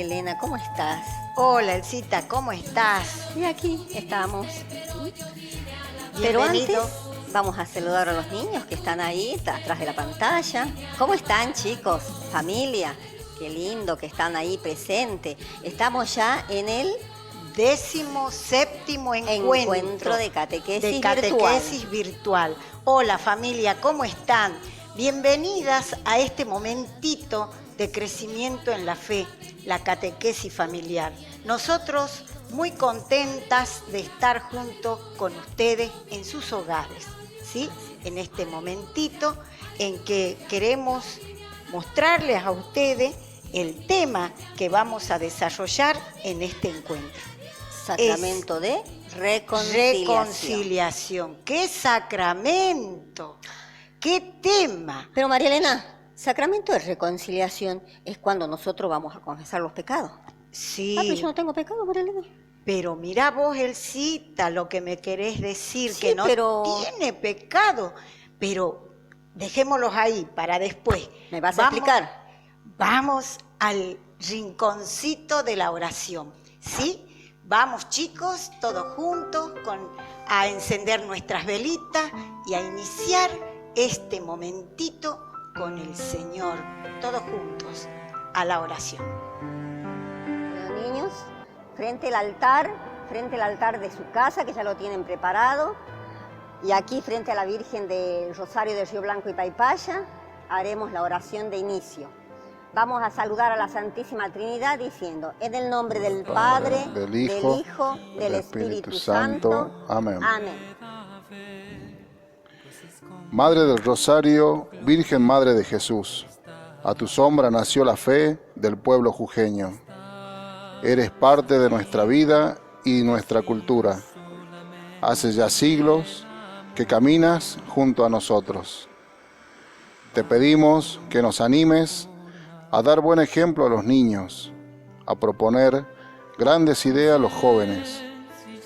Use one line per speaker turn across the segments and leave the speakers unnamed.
María Elena, ¿cómo estás?
Hola, Elcita, ¿cómo estás?
Y aquí estamos. Pero
Bienvenido.
antes vamos a saludar a los niños que están ahí atrás de la pantalla. ¿Cómo están, chicos? Familia, qué lindo que están ahí presentes. Estamos ya en el
17º
encuentro de catequesis
virtual. Hola, familia, ¿cómo están? Bienvenidas a este momentito de crecimiento en la fe, la catequesis familiar. Nosotros muy contentas de estar junto con ustedes en sus hogares, ¿sí? En este momentito en que queremos mostrarles a ustedes el tema que vamos a desarrollar en este encuentro.
Sacramento de reconciliación.
¡Qué sacramento! ¡Qué tema!
Pero María Elena, sacramento de reconciliación es cuando nosotros vamos a confesar los pecados.
Sí.
Pero yo no tengo pecado, María Elena.
Pero mirá vos, Elcita, lo que me querés decir,
Sí,
que no
pero
tiene pecado. Pero dejémoslos ahí para después.
¿Me vas a explicar?
Vamos al rinconcito de la oración, ¿sí? Vamos, chicos, todos juntos a encender nuestras velitas y a iniciar este momentito con el Señor, todos juntos, a la oración.
Los niños, frente al altar de su casa, que ya lo tienen preparado, y aquí frente a la Virgen del Rosario de Río Blanco y Paipaya, haremos la oración de inicio. Vamos a saludar a la Santísima Trinidad diciendo, en el nombre del Padre, del Hijo, del Espíritu Santo.
Amén.
Amén.
Madre del Rosario, Virgen Madre de Jesús, a tu sombra nació la fe del pueblo jujeño. Eres parte de nuestra vida y nuestra cultura. Hace ya siglos que caminas junto a nosotros. Te pedimos que nos animes a dar buen ejemplo a los niños, a proponer grandes ideas a los jóvenes,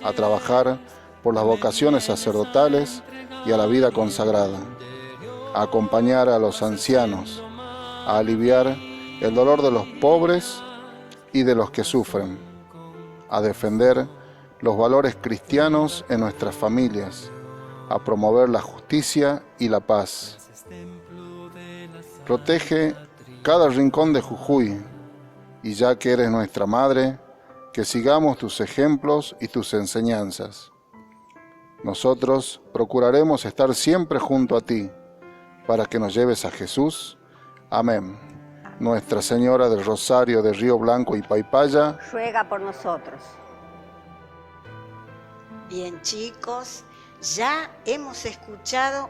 a trabajar por las vocaciones sacerdotales y a la vida consagrada, a acompañar a los ancianos, a aliviar el dolor de los pobres y de los que sufren, a defender los valores cristianos en nuestras familias, a promover la justicia y la paz. Protege cada rincón de Jujuy, y ya que eres nuestra madre, que sigamos tus ejemplos y tus enseñanzas. Nosotros procuraremos estar siempre junto a ti, para que nos lleves a Jesús. Amén. Nuestra Señora del Rosario de Río Blanco y Paipaya,
ruega por nosotros.
Bien, chicos, ya hemos escuchado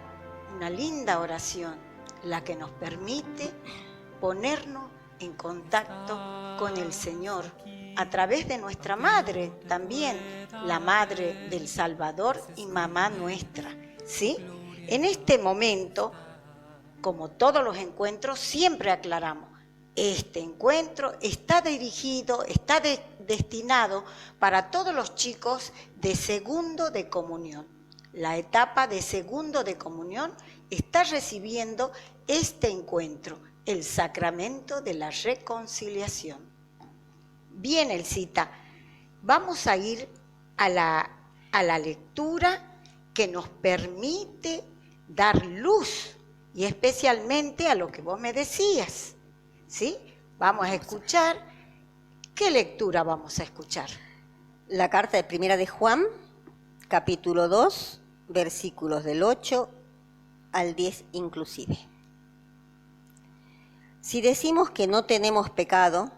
una linda oración, la que nos permite ponernos en contacto con el Señor a través de nuestra madre también, la Madre del Salvador y mamá nuestra, ¿sí? En este momento, como todos los encuentros, siempre aclaramos, este encuentro está dirigido, está destinado para todos los chicos de segundo de comunión. La etapa de segundo de comunión está recibiendo este encuentro, el sacramento de la reconciliación. Bien, Elcita, vamos a ir a la lectura que nos permite dar luz y especialmente a lo que vos me decías, ¿sí? Vamos a escuchar. ¿Qué lectura vamos a escuchar?
La carta de Primera de Juan, capítulo 2, versículos del 8 al 10 inclusive. Si decimos que no tenemos pecado,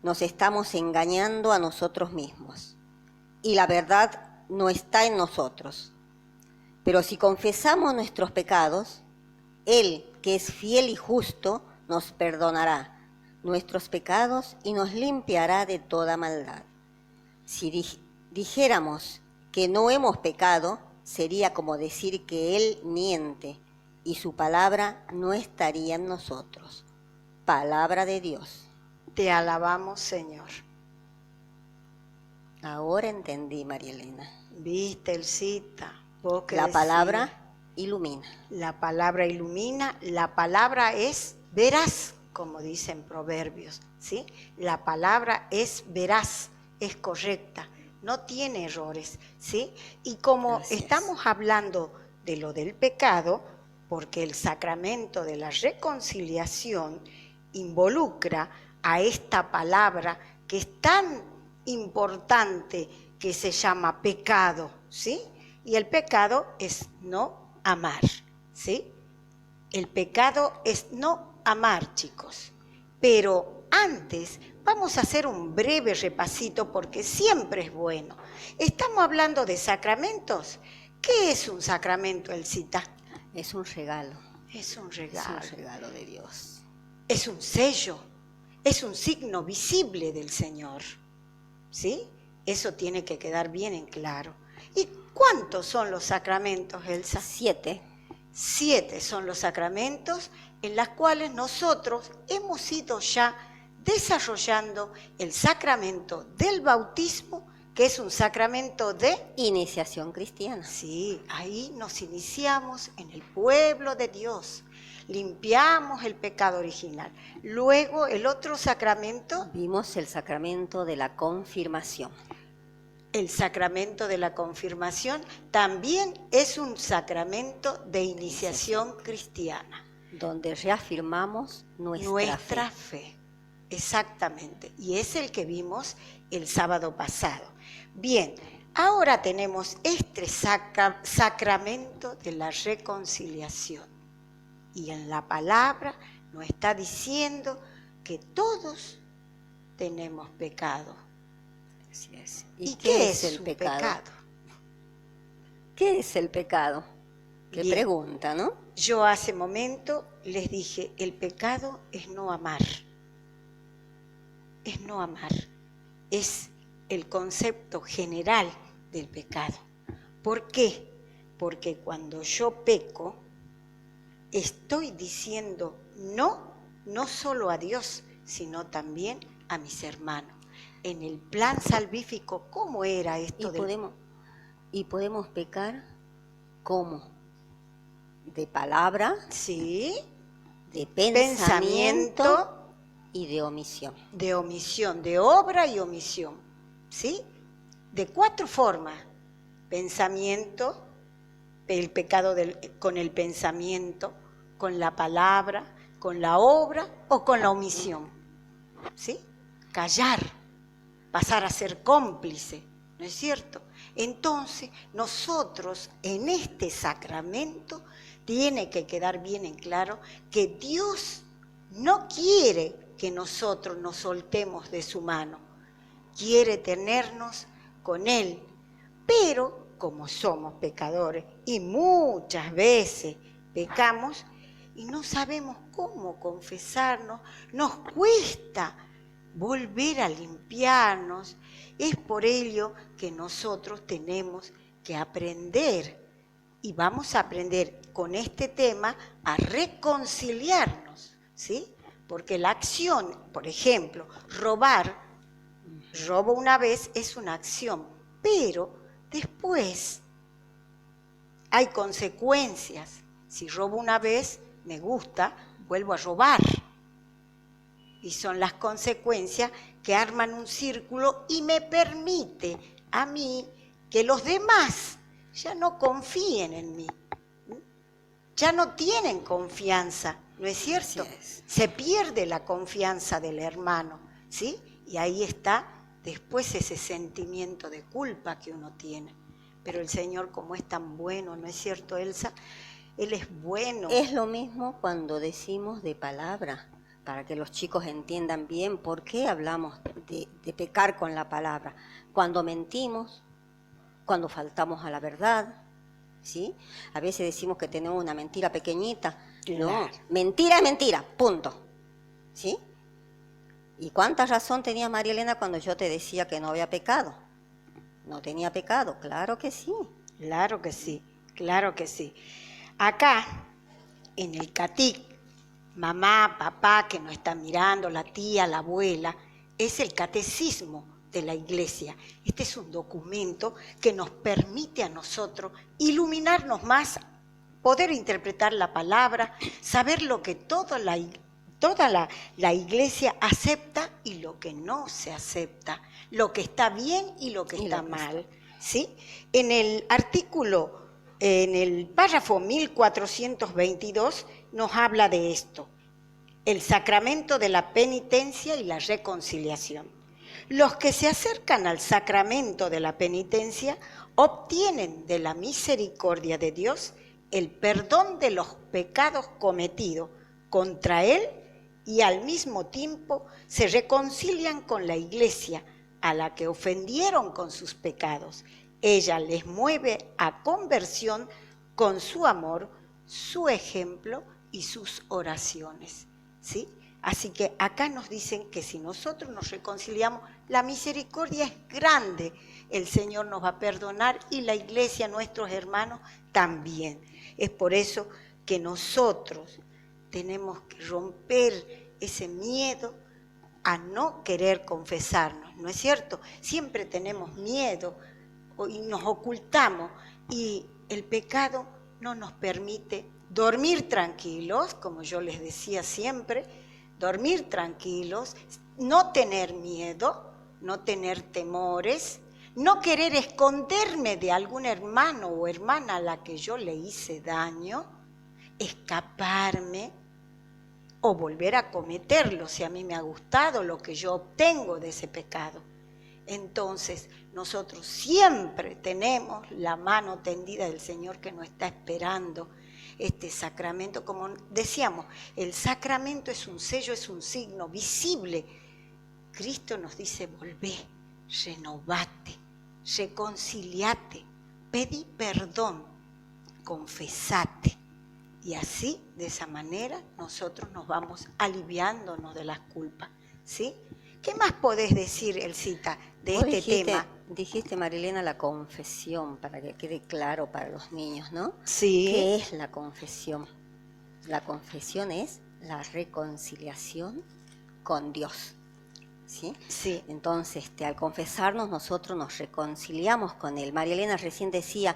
nos estamos engañando a nosotros mismos, y la verdad no está en nosotros. Pero si confesamos nuestros pecados, Él, que es fiel y justo, nos perdonará nuestros pecados y nos limpiará de toda maldad. Si dijéramos que no hemos pecado, sería como decir que Él miente, y su palabra no estaría en nosotros. Palabra de Dios.
Te alabamos, Señor.
Ahora entendí, María Elena.
Viste, Elcita, vos que
La
decís,
palabra ilumina.
la palabra ilumina, la palabra es veraz. como dicen Proverbios, ¿sí? La palabra es veraz, es correcta, no tiene errores, ¿sí? Y como estamos hablando de lo del pecado, porque el sacramento de la reconciliación involucra a esta palabra que es tan importante, que se llama pecado, ¿sí? Y el pecado es no amar, ¿sí? El pecado es no amar, chicos. Pero antes vamos a hacer un breve repasito porque siempre es bueno. Estamos hablando de sacramentos. ¿Qué es un sacramento, Elcita?
Es un regalo.
Es un regalo.
Es un regalo de Dios.
Es un sello. Es un signo visible del Señor. ¿Sí? Eso tiene que quedar bien en claro. ¿Y cuántos son los sacramentos, Elsa?
7.
7 son los sacramentos en los cuales nosotros hemos ido ya desarrollando el sacramento del bautismo, que es un sacramento de
iniciación cristiana.
Sí, ahí nos iniciamos en el pueblo de Dios, limpiamos el pecado original. Luego el otro sacramento.
Vimos el sacramento de la confirmación.
El sacramento de la confirmación también es un sacramento de iniciación cristiana.
Donde reafirmamos nuestra fe.
Exactamente. Y es el que vimos el sábado pasado. Bien, ahora tenemos este sacramento de la reconciliación. Y en la palabra nos está diciendo que todos tenemos pecado.
Así es.
¿Y qué es el pecado?
¿Qué es el pecado? Qué
Bien.
Pregunta, ¿no?
Yo hace momento les dije, el pecado es no amar. Es no amar. Es el concepto general del pecado. ¿Por qué? Porque cuando yo peco, estoy diciendo no solo a Dios, sino también a mis hermanos. En el plan salvífico, ¿cómo era esto?
Y podemos pecar, ¿cómo? De palabra,
sí,
de pensamiento y de omisión.
De omisión, de obra y omisión, ¿sí? De 4 formas. Pensamiento, el pecado con el pensamiento, con la palabra, con la obra o con la omisión, ¿sí? Callar, pasar a ser cómplice, ¿no es cierto? Entonces, nosotros en este sacramento tiene que quedar bien en claro que Dios no quiere que nosotros nos soltemos de su mano, quiere tenernos con Él, pero como somos pecadores y muchas veces pecamos y no sabemos cómo confesarnos, nos cuesta volver a limpiarnos. Es por ello que nosotros tenemos que aprender, y vamos a aprender con este tema a reconciliarnos, ¿sí? Porque la acción, por ejemplo, robo una vez es una acción, pero después hay consecuencias. Si robo una vez, me gusta, vuelvo a robar. Y son las consecuencias que arman un círculo y me permite a mí que los demás ya no confíen en mí. Ya no tienen confianza, ¿no es cierto?
Así es.
Se pierde la confianza del hermano, ¿sí? Y ahí está después ese sentimiento de culpa que uno tiene. Pero el Señor, como es tan bueno, ¿no es cierto, Elsa? Él es bueno.
Es lo mismo cuando decimos de palabra, para que los chicos entiendan bien por qué hablamos de pecar con la palabra. Cuando mentimos, cuando faltamos a la verdad, ¿sí? A veces decimos que tenemos una mentira pequeñita.
Claro.
No, mentira es mentira, punto. ¿Sí? ¿Y cuánta razón tenía María Elena cuando yo te decía que no había pecado? No tenía pecado, claro que sí.
Claro que sí, claro que sí. Acá, en el catic, mamá, papá que nos están mirando, la tía, la abuela, es el catecismo de la iglesia. Este es un documento que nos permite a nosotros iluminarnos más, poder interpretar la palabra, saber lo que toda toda la iglesia acepta y lo que no se acepta, lo que está bien y lo que está mal, ¿sí? En el artículo, en el párrafo 1422 nos habla de esto, el sacramento de la penitencia y la reconciliación. Los que se acercan al sacramento de la penitencia obtienen de la misericordia de Dios el perdón de los pecados cometidos contra Él y al mismo tiempo se reconcilian con la iglesia a la que ofendieron con sus pecados. Ella les mueve a conversión con su amor, su ejemplo y sus oraciones, ¿sí? Así que acá nos dicen que si nosotros nos reconciliamos, la misericordia es grande. El Señor nos va a perdonar y la iglesia, nuestros hermanos, también. Es por eso que nosotros tenemos que romper ese miedo a no querer confesarnos, ¿no es cierto? Siempre tenemos miedo y nos ocultamos y el pecado no nos permite dormir tranquilos, como yo les decía siempre, dormir tranquilos, no tener miedo, no tener temores, no querer esconderme de algún hermano o hermana a la que yo le hice daño, escaparme o volver a cometerlo si a mí me ha gustado lo que yo obtengo de ese pecado. Entonces, nosotros siempre tenemos la mano tendida del Señor que nos está esperando. Este sacramento, como decíamos, el sacramento es un sello, es un signo visible. Cristo nos dice, volvé, renovate, reconciliate, pedí perdón, confesate. Y así, de esa manera, nosotros nos vamos aliviándonos de las culpas, ¿sí? ¿Qué más podés decir, Elcita, de este tema?
Dijiste, Marilena, la confesión, para que quede claro para los niños, ¿no?
Sí.
¿Qué es la confesión? La confesión es la reconciliación con Dios, ¿sí?
Sí.
Entonces, al confesarnos, nosotros nos reconciliamos con Él. Marilena recién decía,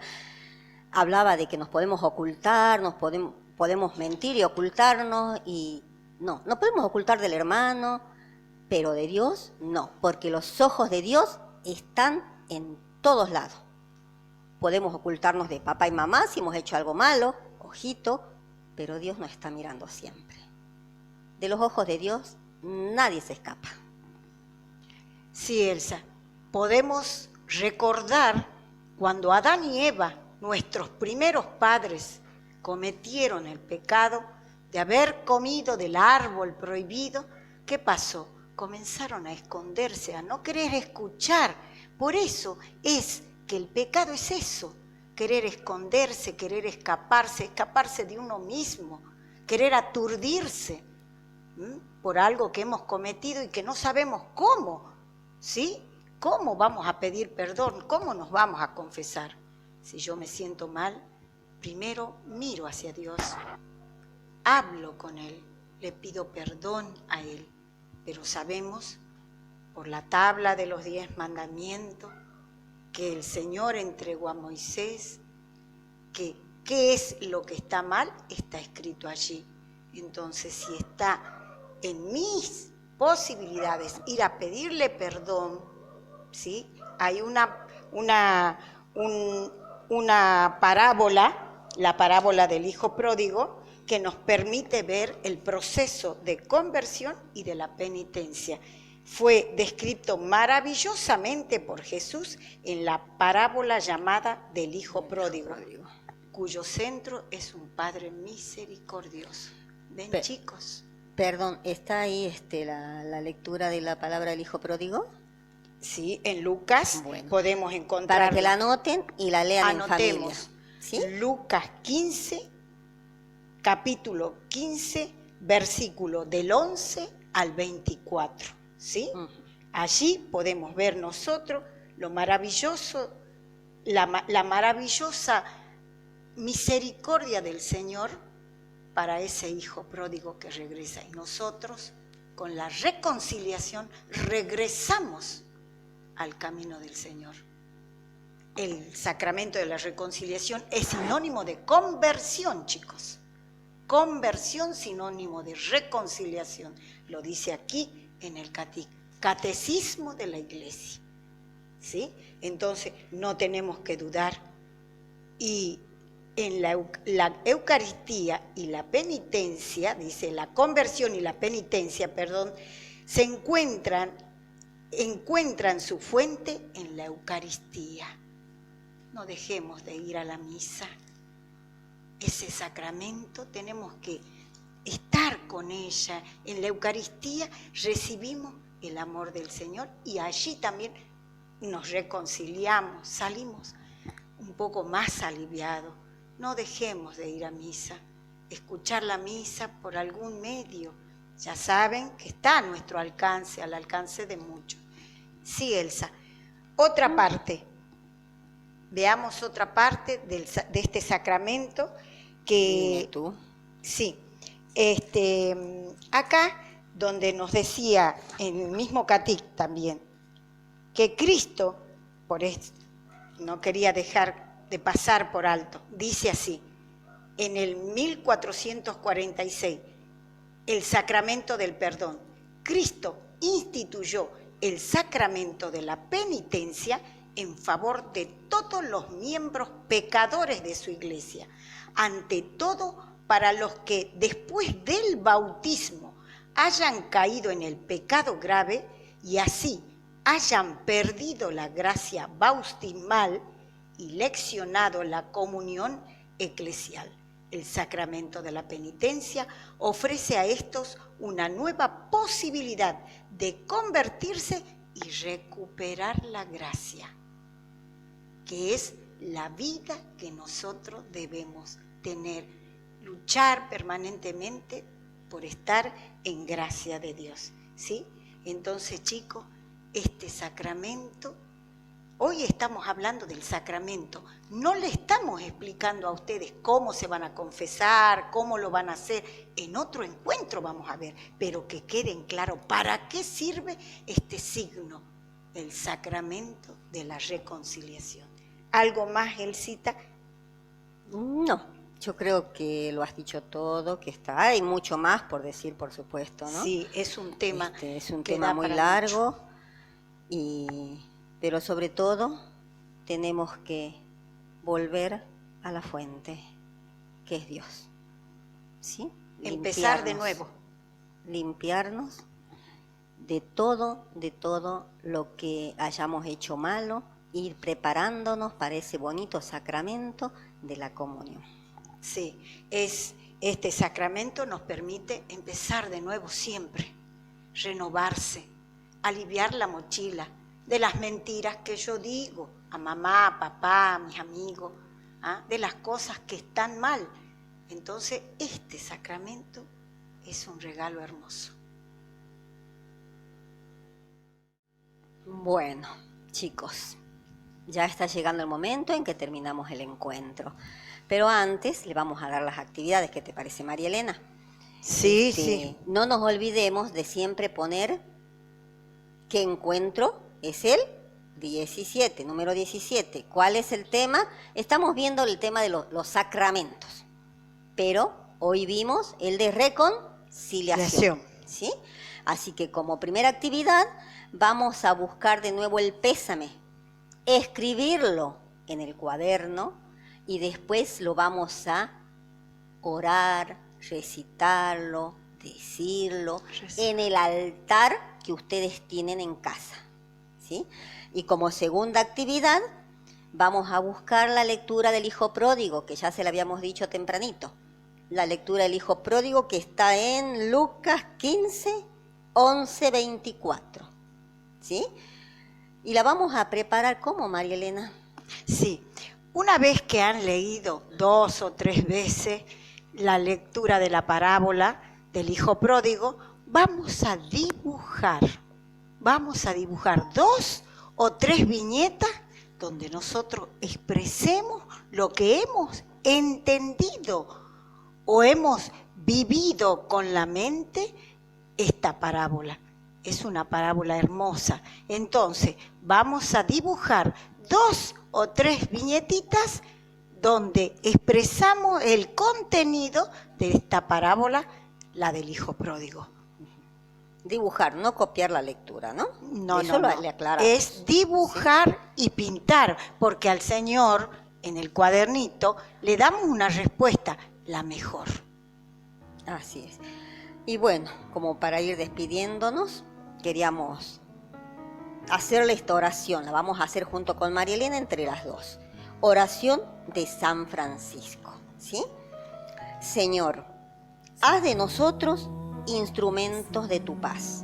hablaba de que nos podemos ocultar, podemos mentir y ocultarnos, y no podemos ocultar del hermano, pero de Dios no, porque los ojos de Dios están en todos lados. Podemos ocultarnos de papá y mamá si hemos hecho algo malo, ojito, pero Dios nos está mirando siempre. De los ojos de Dios nadie se escapa.
Sí, Elsa, podemos recordar cuando Adán y Eva, nuestros primeros padres, cometieron el pecado de haber comido del árbol prohibido. ¿Qué pasó? Comenzaron a esconderse, a no querer escuchar. Por eso es que el pecado es eso, querer esconderse, querer escaparse de uno mismo, querer aturdirse por algo que hemos cometido y que no sabemos cómo, ¿sí? ¿Cómo vamos a pedir perdón? ¿Cómo nos vamos a confesar? Si yo me siento mal, primero miro hacia Dios, hablo con Él, le pido perdón a Él. Pero sabemos, por la tabla de los 10 mandamientos, que el Señor entregó a Moisés, que qué es lo que está mal, está escrito allí. Entonces, si está en mis posibilidades ir a pedirle perdón, ¿sí? Hay una parábola, la parábola del hijo pródigo, que nos permite ver el proceso de conversión y de la penitencia. Fue descrito maravillosamente por Jesús en la parábola llamada del hijo pródigo, cuyo centro es un Padre misericordioso. ¿Ven, chicos?
Perdón, ¿está ahí la lectura de la palabra del hijo pródigo?
Sí, en Lucas podemos encontrar.
Para que la anoten y la lean en familia.
¿Sí? Lucas 15, capítulo 15, versículo del 11 al 24. ¿Sí? Allí podemos ver nosotros lo maravilloso, la maravillosa misericordia del Señor para ese hijo pródigo que regresa. Y nosotros, con la reconciliación, regresamos al camino del Señor. El sacramento de la reconciliación es sinónimo de conversión, chicos. Conversión, sinónimo de reconciliación. Lo dice aquí en el Catecismo de la Iglesia. ¿Sí? Entonces, no tenemos que dudar. Y en la Eucaristía y la penitencia, dice la conversión y la penitencia, se encuentran su fuente en la Eucaristía. No dejemos de ir a la misa. Ese sacramento tenemos que estar con ella. En la Eucaristía recibimos el amor del Señor y allí también nos reconciliamos, salimos un poco más aliviados. No dejemos de ir a misa, escuchar la misa por algún medio. Ya saben que está a nuestro alcance, al alcance de muchos. Sí, Elsa. Otra parte. Veamos otra parte de este sacramento que...
Dime tú.
Sí. Acá, donde nos decía, en el mismo Catic también, que Cristo, no quería dejar de pasar por alto, dice así, en el 1446, el sacramento del perdón. Cristo instituyó el sacramento de la penitencia en favor de todos los miembros pecadores de su iglesia, ante todo para los que después del bautismo hayan caído en el pecado grave y así hayan perdido la gracia bautismal y leccionado la comunión eclesial. El sacramento de la penitencia ofrece a estos una nueva posibilidad de convertirse y recuperar la gracia, que es la vida que nosotros debemos tener, luchar permanentemente por estar en gracia de Dios, ¿sí? Entonces, chicos, este sacramento, hoy estamos hablando del sacramento, no le estamos explicando a ustedes cómo se van a confesar, cómo lo van a hacer, en otro encuentro vamos a ver, pero que queden claro para qué sirve este signo, el sacramento de la reconciliación. ¿Algo más, Elsita?
No, yo creo que lo has dicho todo, que hay mucho más por decir, por supuesto, ¿no?
Sí, es un tema
es un
que
tema
da
muy
para
largo,
mucho.
Pero sobre todo tenemos que volver a la fuente, que es Dios, ¿sí?
Empezar de nuevo.
Limpiarnos de todo lo que hayamos hecho malo, ir preparándonos para ese bonito sacramento de la comunión.
Sí, este sacramento nos permite empezar de nuevo siempre, renovarse, aliviar la mochila de las mentiras que yo digo a mamá, a papá, a mis amigos, de las cosas que están mal. Entonces, este sacramento es un regalo hermoso.
Bueno, chicos, ya está llegando el momento en que terminamos el encuentro. Pero antes le vamos a dar las actividades. ¿Qué te parece, María Elena?
Sí, sí.
No nos olvidemos de siempre poner qué encuentro es el 17, número 17. ¿Cuál es el tema? Estamos viendo el tema de los sacramentos, pero hoy vimos el de reconciliación, ¿sí? Así que como primera actividad vamos a buscar de nuevo el pésame, escribirlo en el cuaderno y después lo vamos a orar, recitarlo, decirlo en el altar que ustedes tienen en casa, ¿sí? Y como segunda actividad vamos a buscar la lectura del Hijo Pródigo, que ya se la habíamos dicho tempranito. La lectura del Hijo Pródigo que está en Lucas 15, 11, 24, ¿sí? Y la vamos a preparar ¿cómo, María Elena?
Sí, una vez que han leído 2 o 3 veces la lectura de la parábola del Hijo Pródigo, vamos a dibujar 2 o 3 viñetas donde nosotros expresemos lo que hemos entendido o hemos vivido con la mente esta parábola. Es una parábola hermosa. Entonces, vamos a dibujar 2 o 3 viñetitas donde expresamos el contenido de esta parábola, la del hijo pródigo.
Dibujar, no copiar la lectura, ¿no?
No,
Eso
no.
le aclaramos.
Es dibujar y pintar, porque al Señor, en el cuadernito, le damos una respuesta, la mejor.
Así es. Y bueno, como para ir despidiéndonos, queríamos hacerle esta oración. La vamos a hacer junto con María Elena entre las dos. Oración de San Francisco, ¿sí? Señor, haz de nosotros instrumentos de tu paz.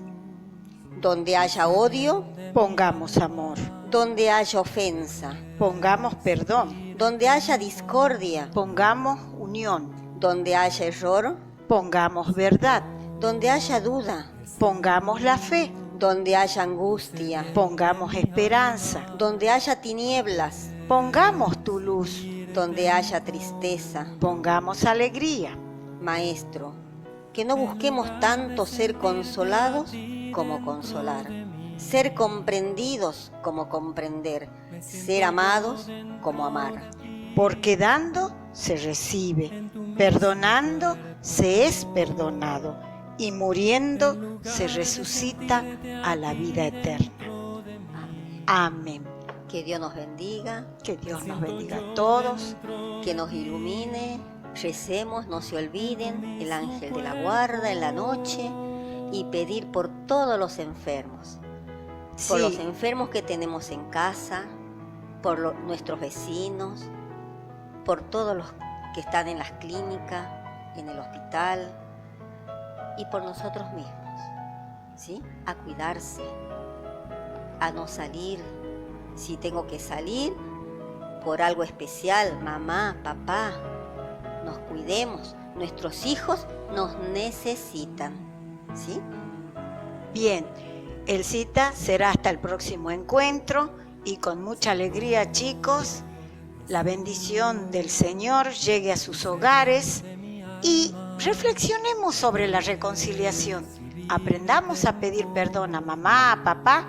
Donde haya odio,
Pongamos amor,
donde haya ofensa,
pongamos perdón,
donde haya discordia,
pongamos unión,
donde haya error,
pongamos verdad,
donde haya duda,
pongamos la fe,
donde haya angustia,
pongamos esperanza,
donde haya tinieblas,
pongamos tu luz,
donde haya tristeza.
pongamos alegría.
Maestro, que no busquemos tanto ser consolados como consolar, ser comprendidos como comprender, ser amados como amar.
Porque dando se recibe, perdonando se es perdonado y muriendo se resucita a la vida eterna. Amén.
Que Dios nos bendiga,
Que Dios nos bendiga a todos.
que nos ilumine, recemos, no se olviden, el ángel de la guarda en la noche y pedir por todos los enfermos, por los enfermos que tenemos en casa, por nuestros vecinos, por todos los que están en las clínicas, en el hospital y por nosotros mismos, ¿sí? A cuidarse, a no salir. Si tengo que salir por algo especial, mamá, papá, nos cuidemos. Nuestros hijos nos necesitan, ¿sí?
Bien, el cita será hasta el próximo encuentro y con mucha alegría, chicos, la bendición del Señor llegue a sus hogares y reflexionemos sobre la reconciliación. Aprendamos a pedir perdón a mamá, a papá,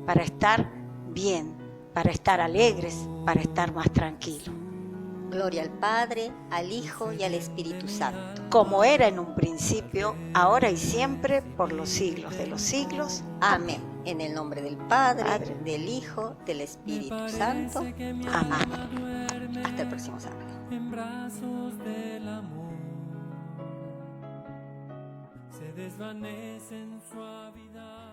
para estar bien, para estar alegres, para estar más tranquilos.
Gloria al Padre, al Hijo y al Espíritu Santo.
Como era en un principio, ahora y siempre, por los siglos de los siglos.
Amén. En el nombre del Padre,
Padre,
del Hijo, del Espíritu Santo.
Amén.
Hasta el próximo sábado.
En brazos del amor se desvanece en suavidad.